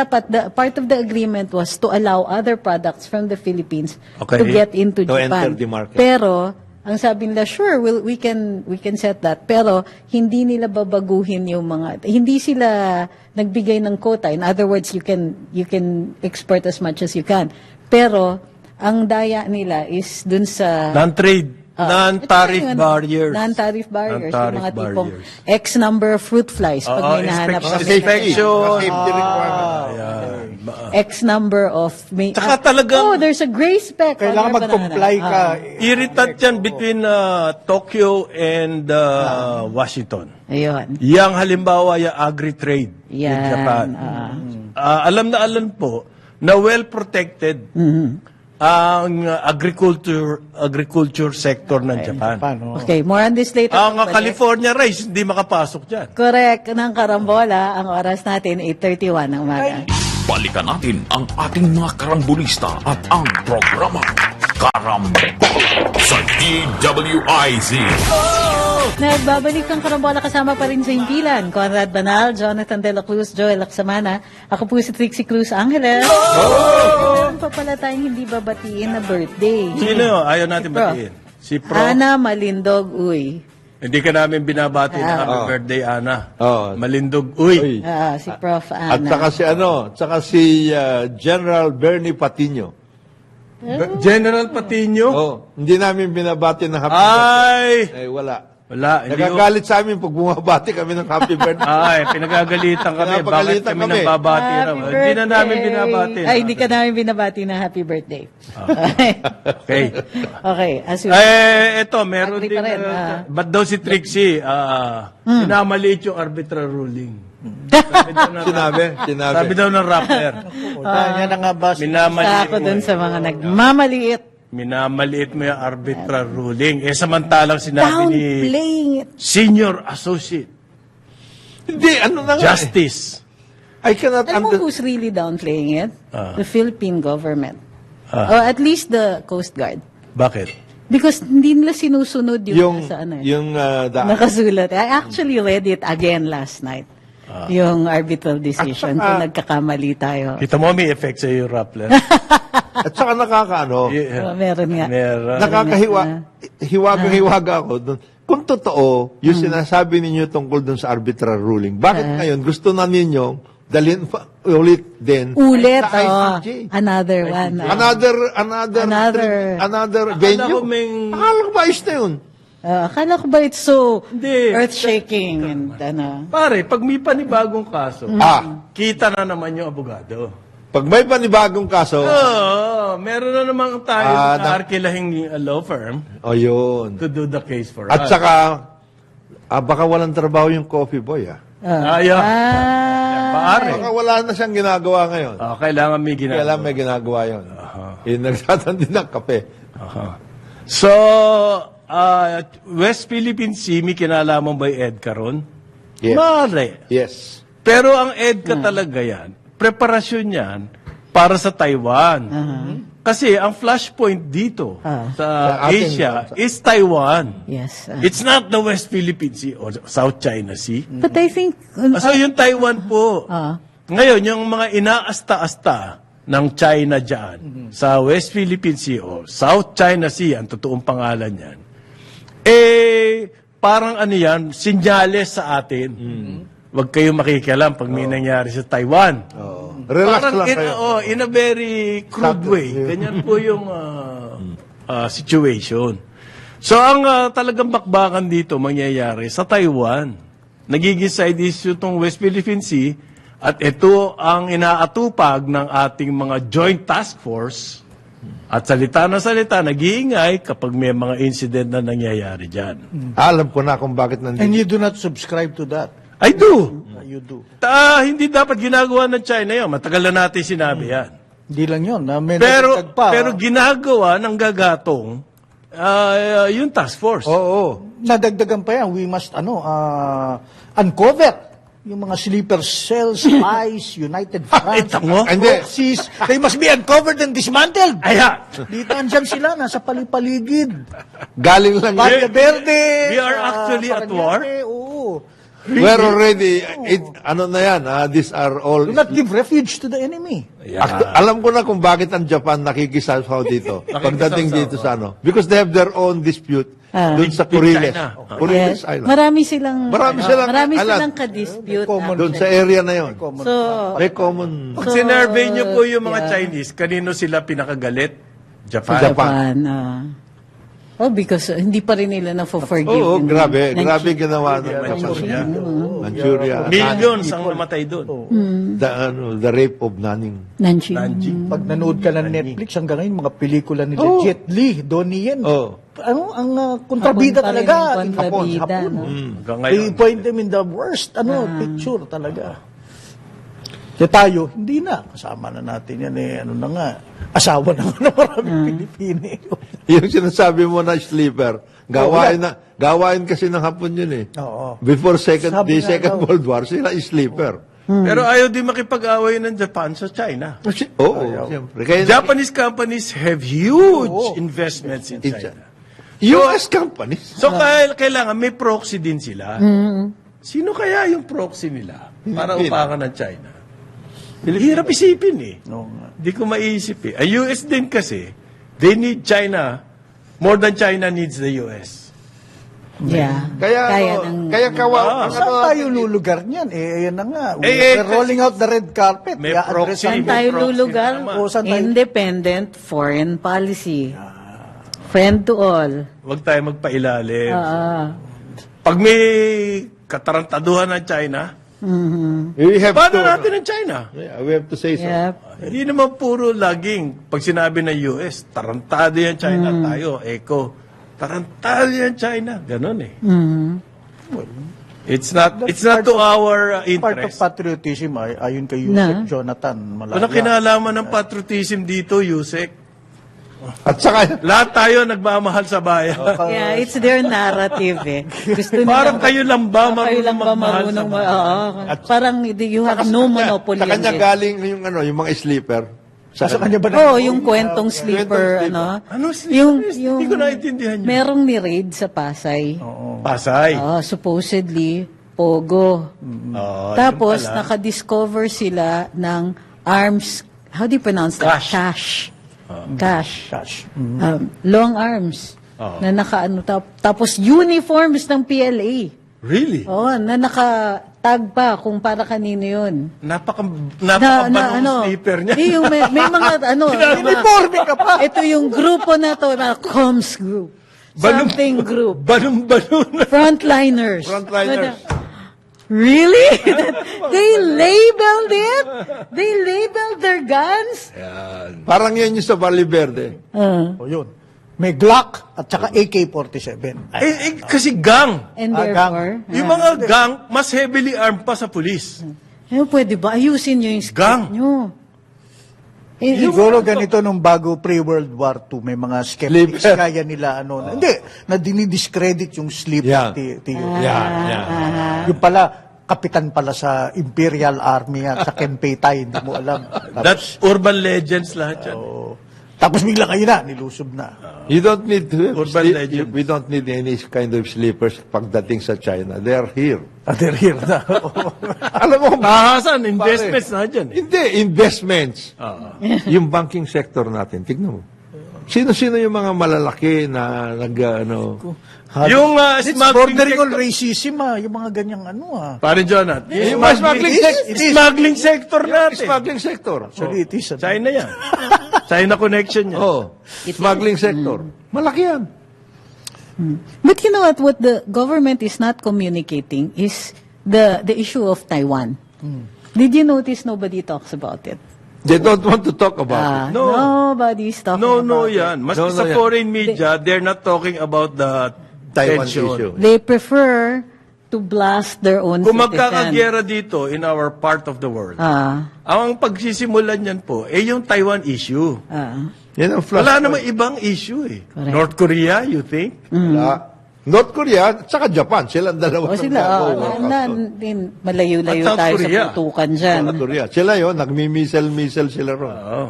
part of the agreement was to allow other products from the Philippines Okay. to get into To Japan. enter the market. Pero ang sabi nila, sure, we can set that. Pero hindi nila babaguhin yung hindi sila nagbigay ng quota. In other words, you can export as much as you can. Pero ang daya nila is dun sa Non-trade, non-tariff ito na yun, barriers. Non-tariff barriers. Non-tariff Yung mga tipong barriers. X number of fruit flies pag may nahanap inspection. kami. Inspection. Safety requirement. X number of Tsaka talagang- there's a gray speck. on Kailangan your mag-comply banana. ka. Irritant yan between Tokyo and Washington. Ayun. Yang halimbawa yung agri-trade in Yan. Japan. Alam na alam po na well-protected ang agriculture sector ng Japan. Paano? Okay, more on this later. Ang Pagbalik. California rice, hindi makapasok dyan. Correct. Ng karambola, ang oras natin, 8:31 ng umaga. Balikan natin ang ating mga karambulista at ang programa Karambola sa DWIZ. Nagbabalik ang karambola kasama pa rin sa himpilan. Conrad Banal, Jonathan De La Cruz, Joel Laksamana. Ako po si Trixie Cruz Angeles. Meron pa pala tayong hindi babatiin na birthday. Sino? Ayaw natin Si Pro. batiin. Si Pro. Ana Malindog Uy. Hindi ka namin binabati na happy birthday, Ana. Oo. Malindog. Uy. Si Prof. At Ana. saka si General Bernie Patino. General Patino. Oh, hindi namin binabati ng happy birthday. Ay! Wala. Wala. Hindi ko. Nagagalit sa amin pag bumabati kami ng happy birthday. Ay, pinagagalitan kami. Bakit Pinapagalitan kami kami. nang babati raw? Happy Hindi na namin birthday. binabati. Ay, hindi ka namin binabati na happy birthday. Okay. Okay, as you Eto, meron Agree din. pa rin, Ba't daw si Trixie, pinamaliit yung arbitral ruling. Sabi daw ng, Sinabi. sabi daw ng rapper. Yan ang nga ba? Isa Minamaliit ako mo. dun sa mga nagmamaliit. Minamaliit mo yung arbitral ruling. Samantalang sinabi ni Downplaying it. Senior Associate Hindi, ano na nga. Justice. I cannot Alam mo understand. who's really downplaying it? The Philippine government. Or at least the Coast Guard. Bakit? Because hindi nila sinusunod yung nasa ano eh. Nakasulat. I actually read it again last night. Yung arbitral decision. At saka- Kung nagkakamali tayo. Kita mo may effect sa yung rappler. At saka nakakaano, Meron nga. Meron. hiwaga ako doon. Kung totoo, yung sinasabi ninyo tungkol doon sa arbitral ruling, bakit ngayon gusto na ninyo dalhin ulit din Ulit, sa ICJ? another one. Another Akala venue. ko may- Akala ko ba ayos na yun? Akala ko ba it's so Hindi. earth-shaking and ano. Pare, pag may panibagong kaso, kita na naman yung abogado. Pag may panibagong kaso, Meron na naman tayo arkilahing law firm o yun. to do the case for At us. saka, baka walang trabaho yung coffee boy, Yeah. Pare. Baka wala na siyang ginagawa ngayon. Kailangan may ginagawa. Kailan may ginagawa yun. Nagtatandi ng kape. So, West Philippine Sea, may kinalaman ba yung EDCA ron? Yes. Mare. Yes. Pero ang EDCA talaga yan, preparasyon yan para sa Taiwan. Kasi ang flashpoint dito sa Sa ating Asia bansa. is Taiwan. Yes. It's not the West Philippine Sea or South China Sea. But I think, So yung Taiwan po. Ngayon, yung mga inaasta-asta ng China dyan sa West Philippine Sea o South China Sea, ang totoong pangalan yan, parang ano yan, sinyales sa atin. Huwag kayong makikialam pag may nangyari sa Taiwan. Relax Parang lang kayo. in a very crude way. Ganyan po yung situation. So, ang talagang bakbakan dito mangyayari sa Taiwan. Nagiging side issue itong West Philippine Sea at ito ang inaatupag ng ating mga joint task force at salita na salita, nag-iingay kapag may mga incident na nangyayari dyan. Alam ko na kung bakit And nandito. you do not subscribe to that. I do! You do. Hindi dapat ginagawa ng China yun. Matagal na natin sinabi yan. Hindi lang yun. May Pero nadagdag pa. pero ginagawa ng gagatong yung task force. Oo. Nadagdagan pa yan. We must, uncover yung mga sleeper cells, ICE, United Front, ito mo? Hindi. proxies, they must be uncovered and dismantled. Ayan. Dito andyan sila, nasa palipaligid. Galing lang Valle yan. Verde. We are actually at war? Paranaque, Oo. We're already, ano na yan, these are all... Do not give refuge to the enemy. Alam ko na kung bakit ang Japan nakikisasaw dito. Pagdating dito sa ano. Because they have their own dispute doon sa Kuriles. China. Kuriles Yes. Island. Marami silang Marami marami alam. silang ka-dispute. Common. Doon sa area na yon. So, May common Pag sinurvey niyo po yung mga Chinese, kanino sila pinakagalit? Japan. Japan. Because hindi pa rin nila na-forgive. Oo, yung grabe. Grabe Nancy. ginawa ng Manchuria. Manchuria. Millions ang namatay doon. The rape of Nanning. Nancy. Pag nanood ka ng Netflix, hanggang ngayon, mga pelikula ni Jet Li, Donnie Yen. Oh. Ang kontrabida Hapon pa rin talaga. ang in kontrabida, Hapon. no? Hanggang They ngayon. point them in the worst picture talaga. Kaya tayo, hindi na. Kasama na natin yan ano na nga. Asawa na nga na maraming Pilipino. Yung sinasabi mo na sleeper, gawain kasi ng Hapon yun eh. Oo. Before Sabi the nga Second daw. World War, sila is sleeper. Pero ayaw din makipag-away ng Japan sa China. Oo, siyempre. Kaya Japanese companies have huge investments in China. US companies. So kailangan may proxy din sila. Sino kaya yung proxy nila para upakan ng China? Hirap isipin eh. Hindi ko maiisip eh. Ang US din kasi, they need China more than China needs the US. Yeah. Kaya kawawa. Saan tayo lulugar niyan? Ayan na nga. Eh, We're rolling out the red carpet. may I-address proxy. Saan natin. tayo proxy lulugar? naman. O, saan tayo? Independent foreign policy. Friend to all. Huwag tayo magpailalim. Ah. Pag may katarantaduhan ng China, We have paano to, natin ang China? Yeah, we have to say so. Yep. Hindi naman puro laging, pag sinabi ng US, tarantado yan China, tayo, eco, tarantado yan China. Ganon eh. It's not to our Part of interest. patriotism, ayon kay Na? Yusek Jonathan Malaya. Walang kinalaman ng patriotism dito, Yusek. At saka, Lahat tayo nagmamahal sa bayan. Yeah, it's their narrative eh. Gusto nila- Parang kayo lang ba kayo lang ba magmahal sa marunong bayan? Oo. Parang you have no monopoly. sa kanya on it. galing yung mga sleeper. Sa kanya ba Oo, yung kwentong sleeper, ano? Ano sleeper? Hindi ko naintindihan yun. Merong ni-raid sa Pasay. Pasay. Supposedly, Pogo. Oh, Tapos, yun pala. nakadiscover sila ng arms, how do you pronounce that? Cash. Cash. Cash. Long arms. Na nakaano, tapos uniforms ng PLA. Really? Oo, na nakatag pa kung para kanino yun. Napakabanong sleeper niya. Yung may mga Uniforme ka pa! ito yung grupo na to, mga comms group. Something group. Balon-balon. Frontliners. Frontliners. Really? They labeled it? They labeled their guns? Parang yan yung sa Valle Verde. O yun. May Glock at saka AK-47. Kasi gang. And gang. therefore, Yung mga gang, mas heavily armed pa sa pulis. pwede ba? Ayusin nyo yung script Gang. nyo. Siguro ganito nung bago pre-World War II, may mga skeptics kaya nila hindi, na dinidiscredit yung sleep Yeah. Yung pala, kapitan pala sa Imperial Army at sa Kempeitai, hindi mo alam. That's urban legends lahat yan. Tapos bigla kayo na, nilusob na. You don't need to have Urban legend. we don't need any kind of sleepers pagdating sa China. They are here. They're here na. Alam mo, Tahasan, investments na dyan. hindi, investments. Yung banking sector natin, tignan mo. Sino-sino yung mga malalaki na Yung It's smuggling bordering on sector. racism, yung mga ganyang Pare Jonat, Yung smuggling sector natin. smuggling sector. Actually, it is. China yan. China connection yan. Oh, smuggling sector. Malaki yan. But you know what the government is not communicating is the issue of Taiwan. Did you notice nobody talks about it? They don't want to talk about it. No. Nobody's talking No, about it. yan. Maski No, sa yan. foreign media, they're not talking about the Taiwan tension. issue. They prefer to blast their own Kung citizen. magkakagyera dito in our part of the world, ang pagsisimulan yan po, yung Taiwan issue. Yan ang flash. Wala namang ibang issue eh. Correct. North Korea, you think? Wala. North Korea at saka Japan. Sila ang dalawa. O sila, malayo-layo At South tayo Korea. sa putukan dyan. South Korea. Sila yun, nagmi-missile sila ron. Oo.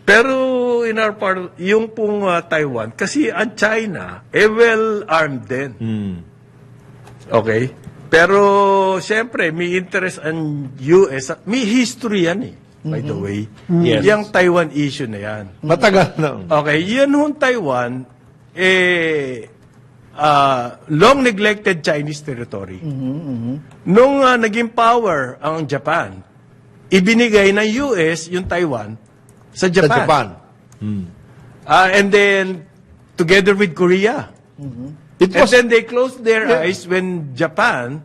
Pero in our part, yung pong Taiwan, kasi ang China, well-armed din. Okay? Pero, siyempre, may interest ang US. May history yan eh, by the way. Yes. Yung Taiwan issue na yan. Matagal na. Okay, yan hong Taiwan, long neglected Chinese territory. Nung naging power ang Japan, ibinigay ng US yung Taiwan sa Sa Japan. Japan. And then, together with Korea. It And was, then they closed their eyes when Japan,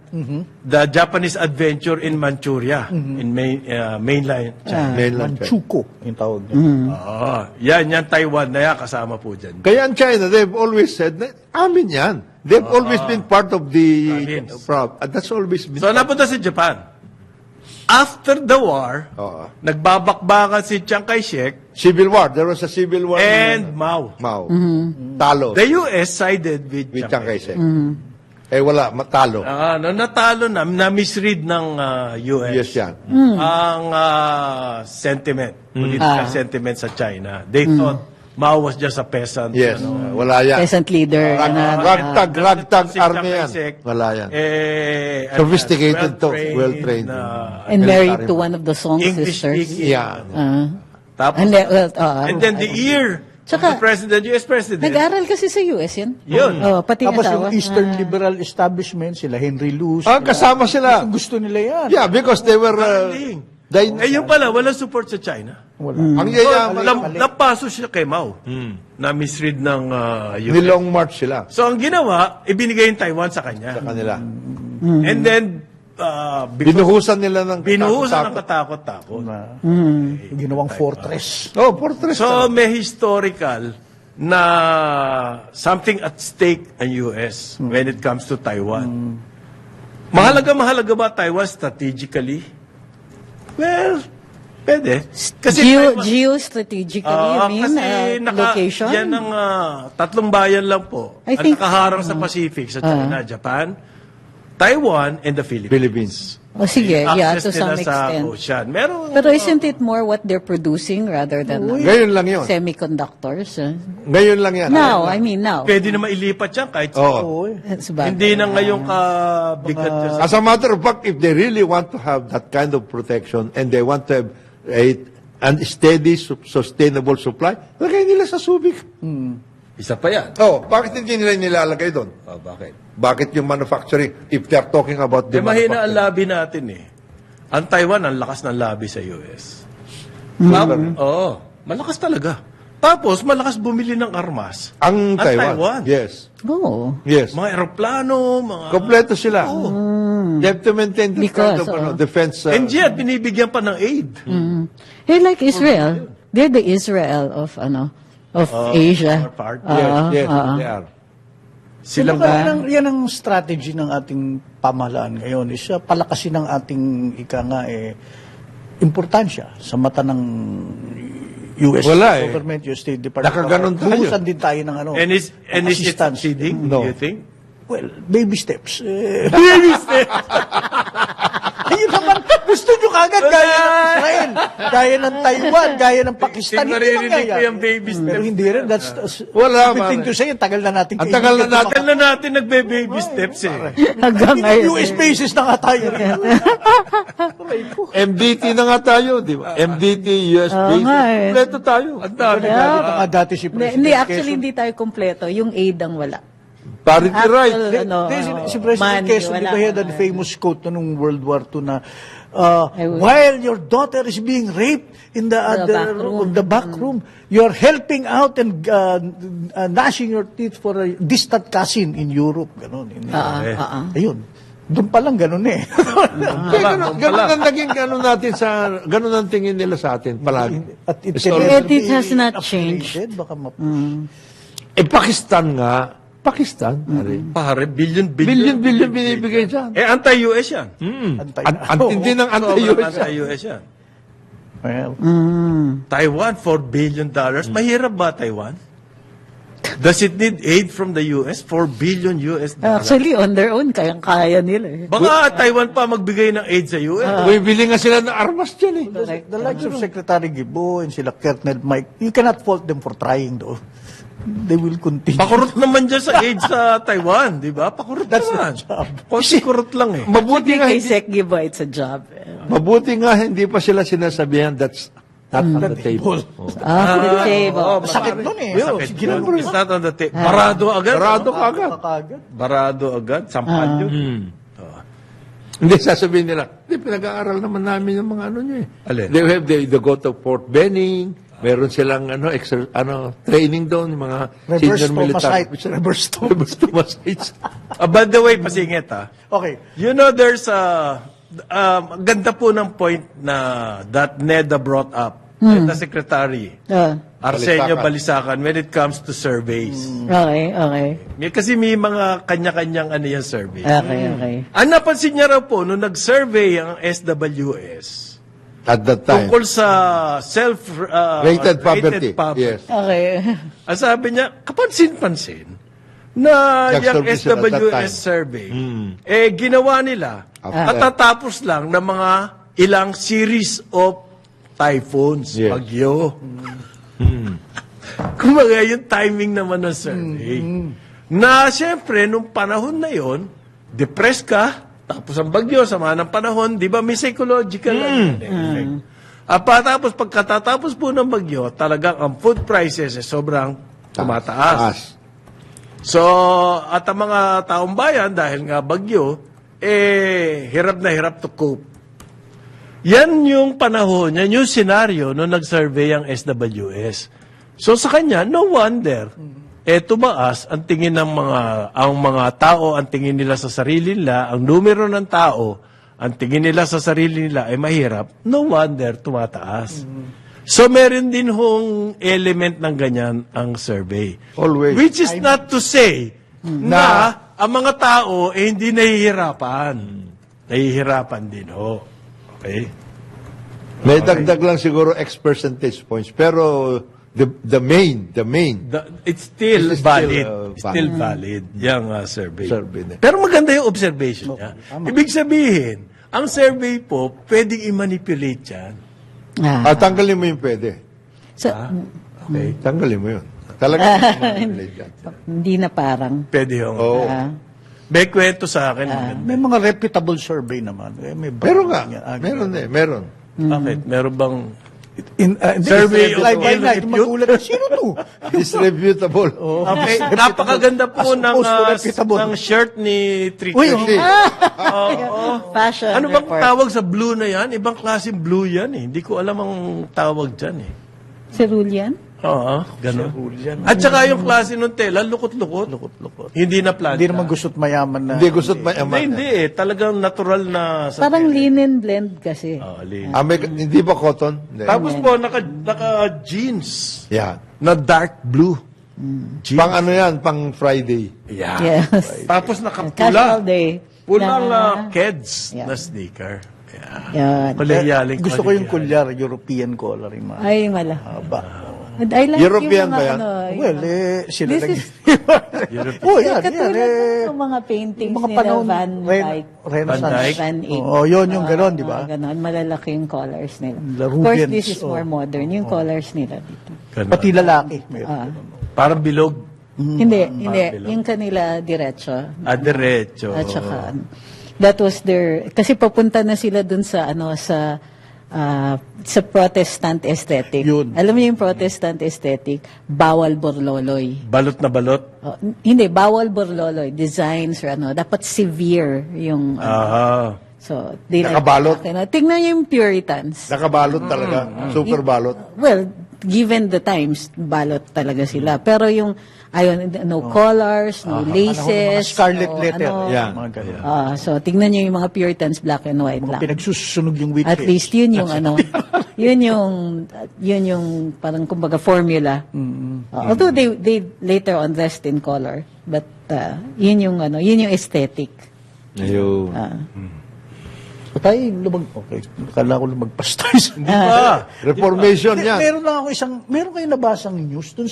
the Japanese adventure in Manchuria, in mainland China. mainland China. Manchukuo, yung tawag niya. Yan Taiwan na yan, kasama po dyan. Kaya ang China, they've always said, amin yan. They've always been part of the... Province. That's always been... So, napunta si Japan. After the war, Oo. nagbabakbakan si Chiang Kai-shek Civil War. There was a civil war. and Mao. Mao. Talo. The US sided with With Chiang Chiang Kai-shek. Kai-shek. Eh wala, matalo. Natalo na-misread ng US. Yes yan. Ang sentiment, political sentiment sa China. They thought Mao was just a peasant. Yes. Wala yan. Peasant leader. Ragtag Si army Chiang yan. Kai-shek, Wala yan. well-trained Sophisticated to, well-trained. And married to one of the Song English sisters. speaking. Yeah. Tapos, and then the ear of Tsaka, the president, US president. Nag-aral kasi sa US yun. Yun. Pati Tapos yung asawa. Eastern Liberal Establishment, sila Henry Luce. Kasama sila. Gusto nila yan. Yeah, because they were... Galing. they, Yung pala, walang support sa China. Wala. ang yayaman, Napaso siya kay Mao. Na misread ng US. nilong march sila So, ang ginawa, ibinigay yung Taiwan sa kanya. sa kanila. And then, because Binuhusan nila ng binuhusan ng katakot-takot. katakot-takot. Ginawang fortress. Oh, fortress. So, may historical na something at stake ang US when it comes to Taiwan. Mahalaga ba Taiwan strategically? Well, pwede. Kasi Taiwan- Geostrategically, you mean? kasi Location? yan ang tatlong bayan lang po. I Ang think- nakaharang sa Pacific, sa China, Japan, Taiwan, and the Philippines. Philippines. O sige, May yeah, access to some nila sa extent. ocean. Meron, Pero isn't it more what they're producing rather than Ngayon lang yun. semiconductors? Ngayon lang yan. Now, I mean now. pwede na mailipat yan kahit Oo. That's bad. hindi na ngayong kabigat yan sa As a matter of fact, if they really want to have that kind of protection and they want to have a steady, sustainable supply, lagay nila sa Subic. isa pa yan. Oh, bakit hindi nila nilalagay doon? Bakit? Bakit yung manufacturing, if they're talking about the Mahina ang manufacturing? labi natin eh. Ang Taiwan, ang lakas ng labi sa US. Oo, malakas talaga. Tapos, malakas bumili ng armas. Ang Taiwan. Yes. Oh. Yes. Mga eroplano, mga... Kompleto sila. They have to maintain that Because, kind of defense. And yet, binibigyan pa ng aid. Hey, like Israel. They're the Israel of Asia. our part. Yes, they are. Silang Yan ang strategy ng ating pamahalaan ngayon. Is palakasin ng ating importansya sa mata ng US Wala eh. government, US State Department. Nakaganon tayo. Buhusan din tayo ng And is it assistance. succeeding, No. do you think? Well, baby steps. Baby steps! Ayun naman, gusto nyo kagad gaya ng Israel, gaya ng Taiwan, gaya ng Pakistan. Hindi Naririnig mangyayari. ko yung baby steps. Pero hindi rin. That's Wala, everything pare. to say, ang tagal na natin. Ang tagal na natin. Tagal na natin nagbe-baby steps eh. Hanggang ngayon. US basis na nga tayo. MDT na nga tayo, di ba? MDT, US base. nga eh. Kompleto tayo. Ang dami. Nagalit nga dati si President Hindi, actually, Quezon. hindi tayo kompleto. Yung aid ang wala. Parity right. Si President Quezon, di ba, he had a famous quote nung World War II na, while your daughter is being raped in the back room. back room, you're helping out and gnashing your teeth for a distant cousin in Europe. Ganon. Ayun. Doon pa lang ganun eh. Ganun ang naging ganun ang tingin nila sa atin palagi. At it, So, can it has be not upgraded, changed. Baka Pakistan nga, Pakistan, Pare, billion billion binibigay dyan. Eh, anti-US yan. antay na. Ang tindi ng Sobrang anti-US. anti-US yan. Well, Taiwan, $4 billion. Mahirap ba Taiwan? Does it need aid from the US? 4 billion US dollars. Actually, on their own, kayang-kaya nila. Baka Taiwan pa magbigay ng aid sa US. Bibili nga sila ng armas dyan eh. The likes of Secretary Gibo and sila Colonel Mike, you cannot fault them for trying though. They will continue. Pakurot naman dyan sa aid sa Taiwan, di ba? Pakurot naman. Konti kurot lang eh. Mabuti nga, Kay Sec Gibo, it's a job. mabuti nga hindi pa sila sinasabihan that's not on the table. Good table. Sakit nun eh. Sakit yun. It's not on the table. Barado agad. Barado ka agad. Kagad. Barado agad. Sampal yun. Hindi, sasabihin nila, hindi, pinag-aaral naman namin yung mga ano nyo eh. Alin? They go to Fort Benning, meron silang training doon, yung mga Reverse senior military. Thomasite. Reverse Thomasite. By the way, pasingit Okay. You know, there's ganda po ng point na that NEDA brought up. NEDA Secretary Arsenio Balisacan when it comes to surveys. Okay. Kasi may mga kanya-kanyang ano yung survey. Okay. Ang napansin niya raw po, nung nag-survey ang SWS, At that time. tungkol sa Rated poverty. Yes. Okay. Ang sabi niya, kapansin-pansin, na yung Nag-survey sila at that SWS time. survey, ginawa nila, katatapos lang ng mga ilang series of typhoons, Yes. bagyo. Kumbaga, yung timing naman ng survey. Na, siyempre, nung panahon na yon, depressed ka, tapos ang bagyo, sama ng panahon, di ba, may psychological effect. Tapos, pagkatatapos po ng bagyo, talagang ang food prices sobrang tumataas. Taas. So, at ang mga taong bayan, dahil nga bagyo, hirap na hirap to cope. Yan yung panahon, yan yung senaryo nung nag-survey ang SWS. So, sa kanya, no wonder, tumaas ang tingin ng mga tao, ang tingin nila sa sarili nila, ang numero ng tao, ang tingin nila sa sarili nila ay mahirap, no wonder, tumataas. So, meron din hong element ng ganyan ang survey. Always. Which is not to say na ang mga tao hindi nahihirapan. Nahihirapan din ho. Okay? May dagdag lang siguro X percentage points. Pero the main, It's still It's still, valid. valid. Still valid, yung survey. Survey na. Pero maganda yung observation niya. Ibig sabihin, ang survey po, pwedeng i-manipulate yan. tanggalin mo yung pwede. So, Okay? Tanggalin mo yun. Talaga. hindi na parang. Pwede yung... Oo. May kwento sa akin. maganda. May mga reputable survey naman. May Pero nga, meron. meron. Bakit? Meron bang... Survey Survey of of by night, repute? magulat. Sino to? Disreputable. Okay, napakaganda po Supposed to reputable. ng shirt ni Tricky. Uy, Fashion Ano bang report. tawag sa blue na yan? Ibang klaseng blue yan eh. Hindi ko alam ang tawag dyan eh. Cerulean? Oo, gano'n. At saka yung klase ng tela, lukot-lukot. Hindi na plancha. Hindi naman gusto't mayaman na. Hindi gusto't mayaman. Hindi eh. Talagang natural na sa Parang tela. linen blend kasi. Lean. Hindi ba cotton? Hindi. Tapos po, naka-jeans Yeah. na dark blue. Jeans. Pang ano yan? Pang Friday. Yeah. Yes. Tapos Casual nakapula. day. Pulang Na- Keds Yeah. na sneaker. Yeah. Yan. Kolehyaling Gusto ko yung kulyar, European color. Yung mga Ay, mala. haba. I like European yung mga, ba yan? Well, sila This lang. is- Oh, yan, yan. katulad ng mga paintings mga nila panahon, Van Dyck. Renaissance. Van Dyck? Van Eyck. Oo, yun yung gano'n, di ba? Ganon, malalaki yung colors nila. La Of course, Rubens, this is more modern. Yung colors nila dito. Ganun. Pati lalaki. Meron. Parang bilog. Hindi. Yung kanila diretso. Diretso. At saka, that was their, kasi papunta na sila dun sa, sa Protestant aesthetic. Yun. Alam mo yung Protestant aesthetic? Bawal borloloy. Balot na balot. Oh, hindi, bawal borloloy. Designs or dapat severe yung, so, they Nakabalot. Tingnan niyo yung Puritans. Nakabalot talaga. Super balot. Well, given the times, balot talaga sila. Pero yung, no collars, no laces. Mga scarlet no, letter. Yan. Mga ganun. So, tingnan niyo yung mga Puritans, black and white lang. Pinagsusunog yung wheat At cakes. least yun yung yun yung parang kumbaga formula. Although they later on dressed in color, but yun yung aesthetic. Ayun. Tayo okay. Akala ko lumagpas tayo. Hindi pa. Reformation yan. Meron kayong nabasang news dun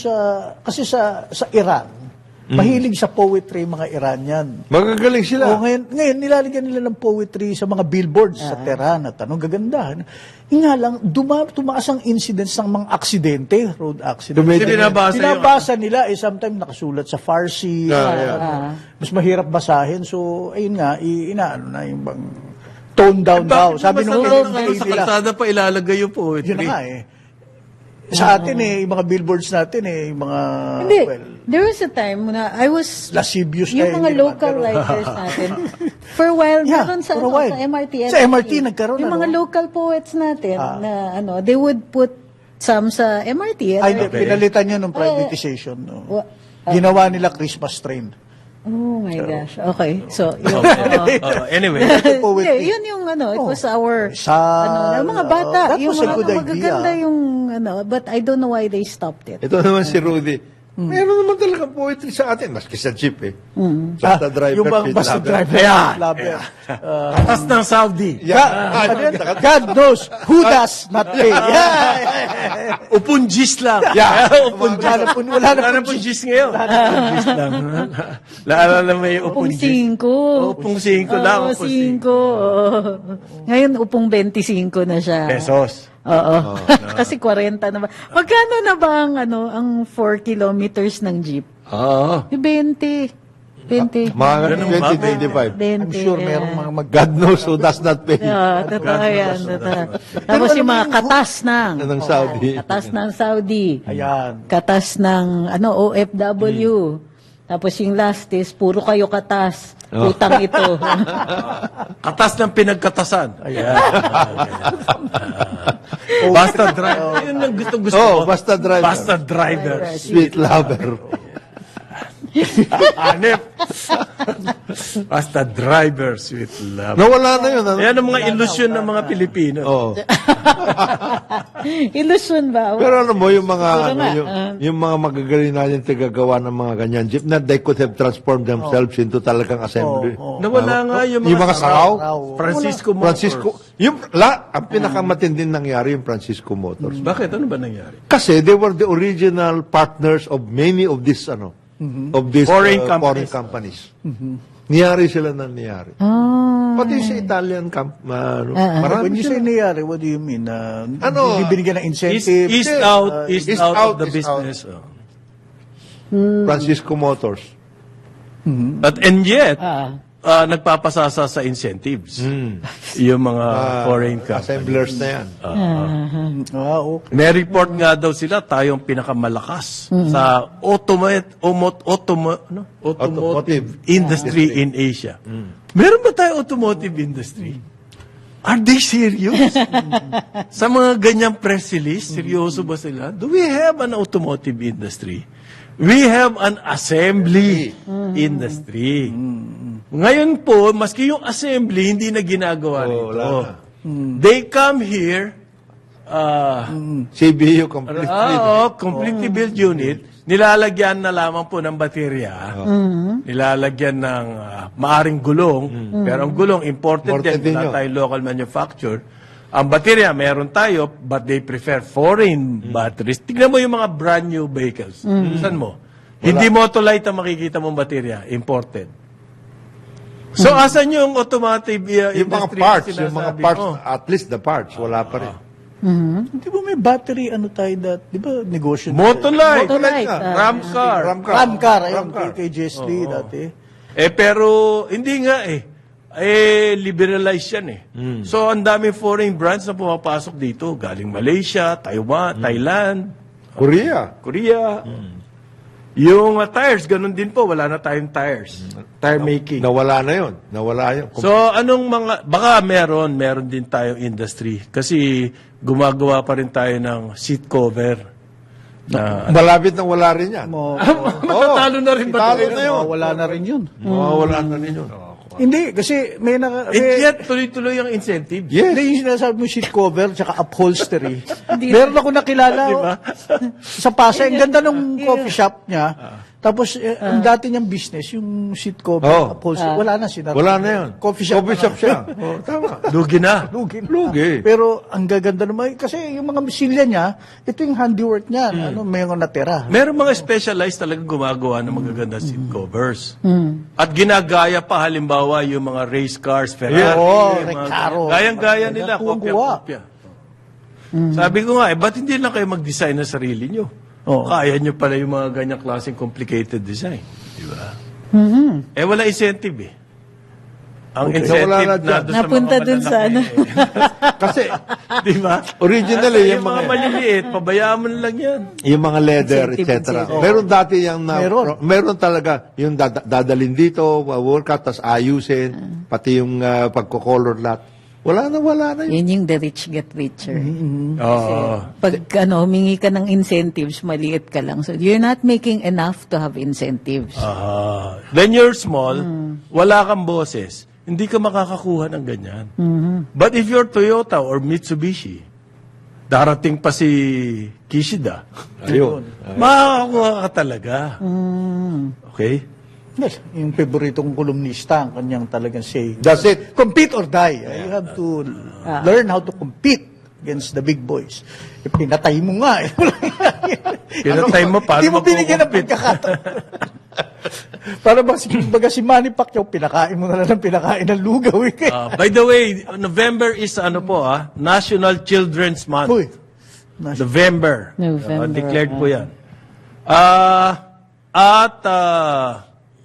kasi sa Iran, mahilig sa poetry mga Iranian. Magagaling sila. Ngayon nilalagyan nila ng poetry sa mga billboards sa Tehran at gaganda. Nga lang, tumaas ang incidence ng mga aksidente, road accident. Binabasa nila, sometimes nakasulat sa Farsi. Mas mahirap basahin. So, ayun nga, inaano na yung bang tone down daw. Sabi nung sa kalsada pa ilalagay yung poetry. yun na nga Sa atin yung mga billboards natin yung mga, Hindi. There was a time na I was... lascivious yung mga local writers natin. For a while, meron sa, for a while. sa MRT. Sa MRT nagkaroon yung mga local poets natin na they would put some sa MRT. Ay, pinalitan yun ng privatization. Ginawa nila Christmas train. Oh my gosh. Okay. So, yun. Anyway. Hindi, yun yung it was our mga bata. That was a good idea. Magaganda yung but I don't know why they stopped it. Ito naman si Rudy. Meron naman talaga poetry sa atin, maski sa jeep Basta driver, Yung mga pit basta lover. driver. Lover. Katas ng Saudi. God knows who does not pay. Upunjis lang. Wala na po Upunjis ngayon. Upunjis lang. Laalala na may Upong upunjis. 5. Upong 5 lang. Oo, 5. Ngayon, upong 25 na siya. Pesos. Oo. Kasi 40 na ba? Magkano na ba ang 4 kilometers ng jeep? Oo. 20. Mga 20-25. 20. I'm sure merong mga God knows who does not pay. Totoo yan. Tapos yung mga katas Ng Saudi. Katas ng Saudi. Ayan. Katas ng OFW. Tapos yung last is, puro kayo katas. Utang ito. Katas ng pinagkatasan. Ayan. Basta driver. Yun ang gusto ko. Basta driver. Basta driver. Sweet lover. Hanep. Basta driver, sweet love. Nawala na yun. Yan ang mga ilusyon ng mga Pilipino. Oo. Illusion ba? Pero ano mo, yung mga, Siguro nga, yung mga magagaling natin tagagawa ng mga ganyan jeep na they could have transformed themselves into talagang assembly. Nawala nga yung Yung mga saraw. Francisco Motors. Francisco, ang pinakamatinding nangyari yung Francisco Motors. Bakit? Ano ba nangyari? Kasi they were the original partners of many of these of these Foreign foreign companies. Niyari sila na niyari. Pati sa Italian marami When you say sila. niyari, what do you mean? Ano? Bibigyan ng incentive? East out of the business. Francisco Motors. And yet, nagpapasasa sa incentives. Yung mga foreign companies. Assemblers na yan. Okay. May report nga daw sila, tayong pinakamalakas sa automotive industry in Asia. Meron ba tayo automotive industry? Are they serious? Sa mga ganyang press release, seryoso ba sila? Do we have an automotive industry? We have an assembly industry. Ngayon po, maski yung assembly, hindi na ginagawa nito. They come here, CBU completely. completely built unit, nilalagyan na lamang po ng baterya, nilalagyan ng maaring gulong, pero ang gulong, important din, wala tayong local manufacture. Ang baterya, meron tayo, but they prefer foreign batteries. Tignan mo yung mga brand new vehicles. Saan mo? Hindi Motolite ang makikita mong baterya, imported. So, asan yung automotive Yung mga industry? parts, na yung mga sinasabi parts, mo? at least the parts, wala pa rin. Di ba may battery, tayo di ba negosyo? Motolite, Motolite, Ramcar. Ramcar, ayun, kay Jesly dati. Pero, hindi nga liberalize yan So, ang daming foreign brands na pumapasok dito. Galing Malaysia, Taiwan, Thailand, Korea. Yung tires, ganun din po. Wala na tayong tires. Tire making. Nawala na yun. Nawala yun. So, baka meron din tayong industry. Kasi, gumagawa pa rin tayo ng seat cover. Malapit na wala rin yan. Matatalo na rin ba Talo tayo? na yun. Wala na rin yun. Wala na rin yun. Hindi, kasi may And yet, tuloy-tuloy ang incentive. Yes. Hindi yung sinasabi mo sheet cover tsaka Meron ako nakilala sa Pasay. Ang ganda ng coffee shop niya. Tapos, ang dati niyang business, yung seat cover, Oh. wala na, sinara. Wala na yun. Coffee shop siya. Oh, tama. Lugi na. Lugi na. Lugi. Pero, ang gaganda naman, kasi yung mga silya niya, ito yung handiwork niya, may mga natira. Meron mga specialized talaga gumagawa ng magaganda seat covers. At ginagaya pa halimbawa yung mga race cars, Ferrari. Oo, yung mga Recaro. Gayang-gaya nila, Tuwang-tuwa. kopya-kopya. Sabi ko nga, ba't hindi lang kayo mag-design ng sarili nyo? Oo. Kaya nyo pala yung mga ganyang klaseng complicated design. Di ba? Wala incentive eh. Ang Okay. incentive Wala na na dyan. doon sa Napunta mga dun sa malalaki, Kasi, Di ba? originally, yung yung mga mga, maliliit, pabayaan mo na lang yan. yung mga leather, Incentive, etc. incentive. Meron dati yung Meron. talaga yung dadalhin dito, workout, tas ayusin, pati yung pagko-color lot. Wala na yun. Yun yung the rich get richer. Oo. Pag humingi ka ng incentives, maliit ka lang. So, you're not making enough to have incentives. When you're small, wala kang boses, hindi ka makakakuha ng ganyan. But if you're Toyota or Mitsubishi, darating pa si Kishida, Ayun. makakakuha ka talaga. Okay? Yes, yung favorito kong kolumnista, ang kanyang talagang say, That's it. compete or die. You have to learn how to compete against the big boys. Pinatay mo nga. Pinatay mo, paano Hindi mo binigyan ng magko-compete? pagkakataon. Para ba si Manny Pacquiao, pinakain mo na lang ng pinakain ng lugaw. By the way, November is National Children's Month. Uy. November. November, Declared po yan.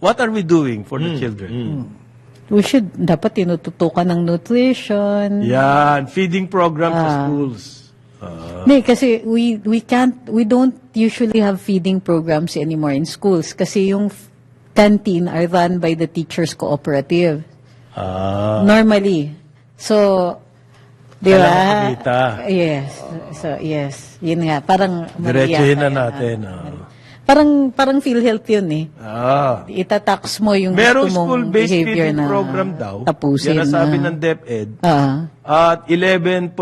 What are we doing for the children? Dapat tinututukan ng nutrition. Yan, feeding program sa schools. Hindi, kasi we don't usually have feeding programs anymore in schools kasi yung canteen are run by the teachers cooperative. Normally. So, di ba? Kailangan kumita. Yes. So, yes. Yun nga. Parang, Diretsuhin na Maria, natin. Parang PhilHealth yun eh. Itatax mo yung Merong gusto mong school-based behavior feeding na program daw. tapusin. Yan ang sabi ng DepEd. Ah. At 11.7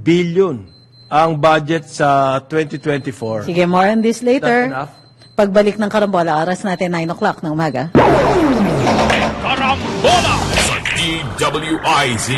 billion ang budget sa 2024. Sige, more on this later. That's enough? Pagbalik ng Karambola, oras natin 9 o'clock ng umaga. Karambola sa DWIZ.